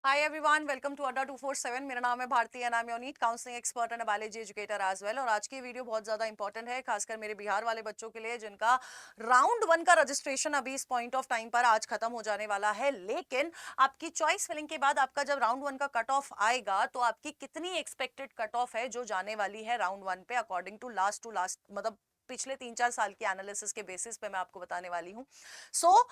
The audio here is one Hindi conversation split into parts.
हाय एवरीवन, वेलकम टू अड्डा 247। मेरा नाम है Bharti and I am your NEET counselling expert and biology educator as well. और आज की वीडियो बहुत ज्यादा इंपॉर्टेंट है, खासकर मेरे बिहार वाले बच्चों के लिए जिनका राउंड वन का रजिस्ट्रेशन अभी इस पॉइंट ऑफ टाइम पर आज खत्म हो जाने वाला है। लेकिन आपकी चॉइस फिलिंग के बाद आपका जब राउंड वन का कट ऑफ आएगा तो आपकी कितनी एक्सपेक्टेड कट ऑफ है जो जाने वाली है राउंड वन पे, अकॉर्डिंग टू लास्ट मतलब पिछले 3-4 साल की एनालिसिस के बेसिस पे मैं आपको बताने वाली हूँ। सो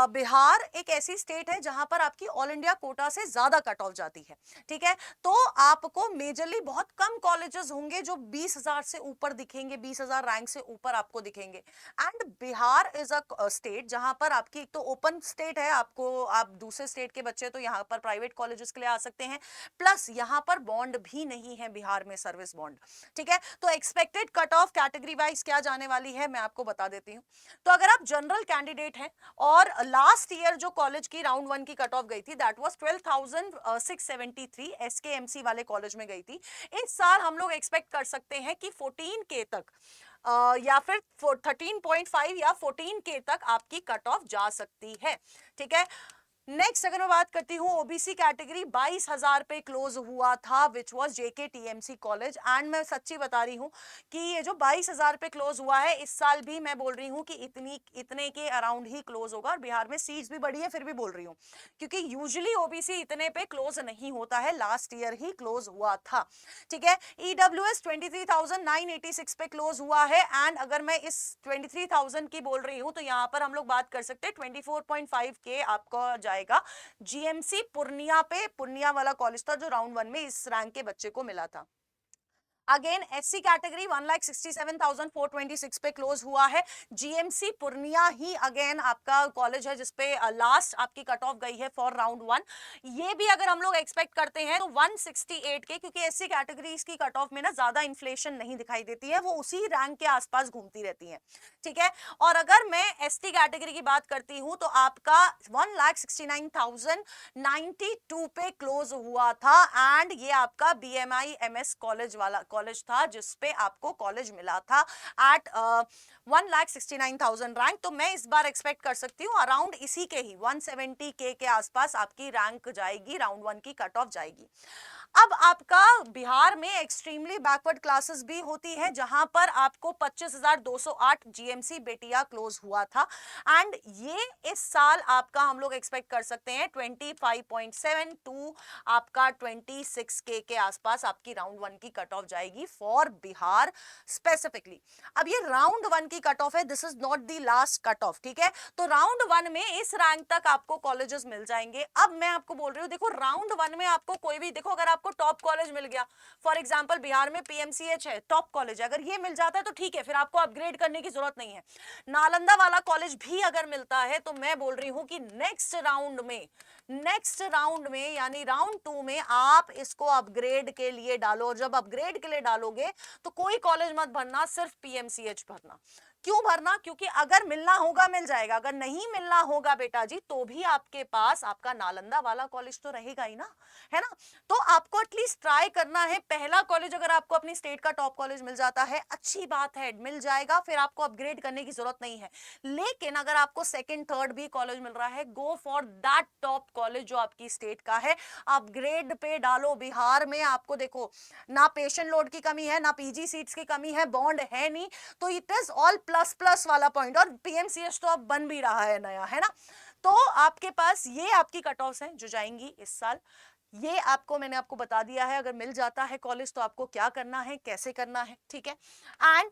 बिहार एक ऐसी स्टेट है जहां पर आपकी ऑल इंडिया कोटा से ज्यादा कट ऑफ जाती है। ठीक है, तो आपको मेजरली बहुत कम कॉलेजेस होंगे जो 20,000 से ऊपर दिखेंगे, 20,000 रैंक से ऊपर आपको दिखेंगे। And Bihar is a state जहां पर आपकी एक तो ओपन स्टेट है, आपको आप दूसरे स्टेट के बच्चे तो यहाँ पर प्राइवेट कॉलेजेस के लिए आ सकते हैं, प्लस यहाँ पर बॉन्ड भी नहीं है बिहार में, सर्विस बॉन्ड। ठीक है, तो expected cut off category wise क्या जाने वाली है मैं आपको बता देती हूँ। तो अगर आप जनरल कैंडिडेट हैं और लास्ट ईयर जो कॉलेज की राउंड वन की कट ऑफ गई थी दैट वाज 12,673, एसकेएमसी वाले कॉलेज में गई थी। इस साल हम लोग एक्सपेक्ट कर सकते हैं कि 14K तक या फिर 13.5 या 14K तक आपकी कट ऑफ जा सकती है। ठीक है, नेक्स्ट अगर मैं बात करती हूँ ओबीसी कैटेगरी, 22,000 पे क्लोज हुआ था which was JK TMC college. And मैं सच्ची बता रही हूँ कि ये जो 22,000 पे क्लोज हुआ है इस साल भी मैं बोल रही हूँ कि इतने के अराउंड ही क्लोज होगा। और बिहार में सीट्स भी बढ़ी है फिर भी बोल रही हूँ, क्योंकि यूजुअली ओबीसी इतने पे क्लोज नहीं होता है, लास्ट ईयर ही क्लोज हुआ था। ठीक है, ईडब्ल्यूएस 23,986 पे क्लोज हुआ है। एंड अगर मैं इस 23,000 की बोल रही हूँ तो यहाँ पर हम लोग बात कर सकते हैं 24.5K आपको जाएगा जीएमसी पूर्णिया पे। पूर्णिया वाला कॉलेज था जो राउंड वन में इस रैंक के बच्चे को मिला था। अगेन एससी कैटेगरी 1,67,426 पे क्लोज हुआ है। जीएमसी पूर्णिया ही अगेन आपका कॉलेज है जिसपे लास्ट आपकी कट ऑफ गई है फॉर राउंड वन। ये भी अगर हम लोग एक्सपेक्ट करते हैं तो 168 के, क्योंकि एससी कैटेगरीज की कट ऑफ में ना ज्यादा इन्फ्लेशन नहीं दिखाई देती है, वो उसी रैंक के आसपास घूमती रहती है। ठीक है, और अगर मैं एसटी कैटेगरी की बात करती हूं तो आपका 1,69,092 पे क्लोज हुआ था। एंड ये आपका बीएमआई एमएस कॉलेज वाला कॉलेज था जिसपे आपको कॉलेज मिला था एट 1,69,000 रैंक। तो मैं इस बार एक्सपेक्ट कर सकती हूँ अराउंड इसी के ही 170K के आसपास आपकी रैंक जाएगी, राउंड वन की कट ऑफ जाएगी। अब आपका बिहार में एक्सट्रीमली बैकवर्ड क्लासेस भी होती है जहां पर आपको 25,208 जीएमसी बेटिया क्लोज हुआ था। एंड ये इस साल आपका हम लोग एक्सपेक्ट कर सकते हैं 25.7 टू आपका 26K के आसपास आपकी राउंड वन की कट ऑफ जाएगी फॉर बिहार स्पेसिफिकली। अब ये राउंड वन की कट ऑफ है, this is not the last cut off. ठीक है, तो राउंड वन में इस रैंक तक आपको कॉलेजेस मिल जाएंगे। अब मैं आपको बोल रही हूँ, देखो राउंड वन में आपको कोई भी, देखो अगर आपको टॉप कॉलेज मिल गया, फॉर एग्जांपल बिहार में पीएमसीएच है टॉप कॉलेज, अगर ये मिल जाता है तो ठीक है, फिर आपको अपग्रेड करने की जरूरत नहीं है। नालंदा वाला कॉलेज भी अगर मिलता है तो मैं बोल रही हूँ कि नेक्स्ट राउंड में यानी राउंड टू में आप इसको अपग्रेड के लिए डालो। और जब अपग्रेड के लिए डालोगे तो कोई कॉलेज मत भरना, सिर्फ पीएमसीएच भरना। क्यों भरना? क्योंकि अगर मिलना होगा मिल जाएगा, अगर नहीं मिलना होगा बेटा जी तो भी आपके पास आपका नालंदा वाला कॉलेज तो रहेगा ही ना, है ना। तो आपको एटलीस्ट ट्राई करना है। पहला कॉलेज अगर आपको अपनी स्टेट का टॉप कॉलेज मिल जाता है, अच्छी बात है, मिल जाएगा, फिर आपको अपग्रेड करने की जरूरत नहीं है। लेकिन अगर आपको सेकंड थर्ड भी कॉलेज मिल रहा है, go for that top college जो आपकी स्टेट का है, अपग्रेड पे डालो। बिहार में आपको देखो ना पेशेंट लोड की कमी है, ना पीजी सीट्स की कमी है, बॉन्ड है नहीं, तो it is all plus plus वाला पॉइंट। और पीएमसीएच तो अब बन भी रहा है नया, है ना। तो आपके पास ये आपकी कट ऑफ्स हैं जो जाएंगी इस साल। ये आपको मैंने आपको बता दिया है, अगर मिल जाता है कॉलेज तो आपको क्या करना है, कैसे करना है। ठीक है, एंड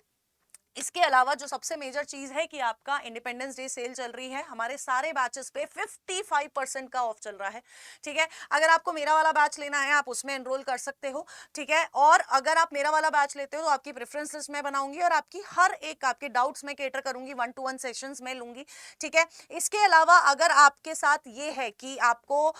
इसके अलावा जो सबसे मेजर चीज है कि आपका इंडिपेंडेंस डे सेल चल रही है, हमारे सारे बैचेस पे 55% का ऑफ चल रहा है। ठीक है, अगर आपको मेरा वाला बैच लेना है आप उसमें एनरोल कर सकते हो। ठीक है, और अगर आप मेरा वाला बैच लेते हो तो आपकी प्रेफरेंस लिस्ट में बनाऊंगी और आपकी हर एक आपके डाउट्स में केटर करूंगी, 1-to-1 सेशंस में लूंगी। ठीक है, इसके अलावा अगर आपके साथ ये है कि आपको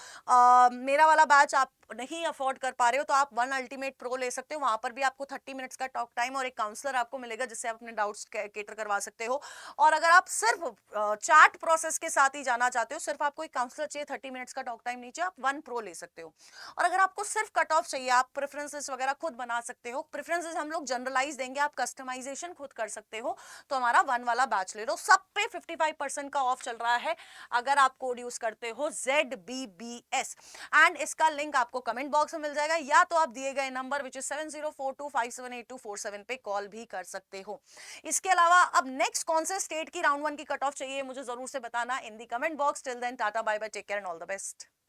मेरा वाला बैच आप नहीं अफोर्ड कर पा रहे हो तो आप वन अल्टीमेट प्रो ले सकते हो, वहां पर भी आपको 30 मिनट्स का टॉक टाइम और एक काउंसलर आपको मिलेगा जिससे आप अपने डाउट्स केटर करवा सकते हो। और अगर आप सिर्फ चैट प्रोसेस के साथ ही जाना चाहते हो, सिर्फ आपको एक काउंसलर चाहिए, 30 मिनट्स का टॉक टाइम नहीं चाहिए, आप वन प्रो ले सकते हो। और अगर आपको सिर्फ कट ऑफ चाहिए, आप प्रेफरेंसेस वगैरह खुद बना सकते हो, प्रेफरेंसेस हम लोग जनरलाइज देंगे, आप कस्टमाइजेशन खुद कर सकते हो, तो हमारा वन वाला बैच ले लो। सब पे 55% का ऑफ चल रहा है अगर आप कोड यूज करते हो ZBBS। एंड इसका लिंक आपको कमेंट बॉक्स में मिल जाएगा, या तो आप दिए गए नंबर विच इज 7042578247 पे कॉल भी कर सकते हो। इसके अलावा अब नेक्स्ट कौन से स्टेट की राउंड वन की कट ऑफ चाहिए मुझे जरूर से बताना in the comment box. Till then tata bye bye, take care and all the best.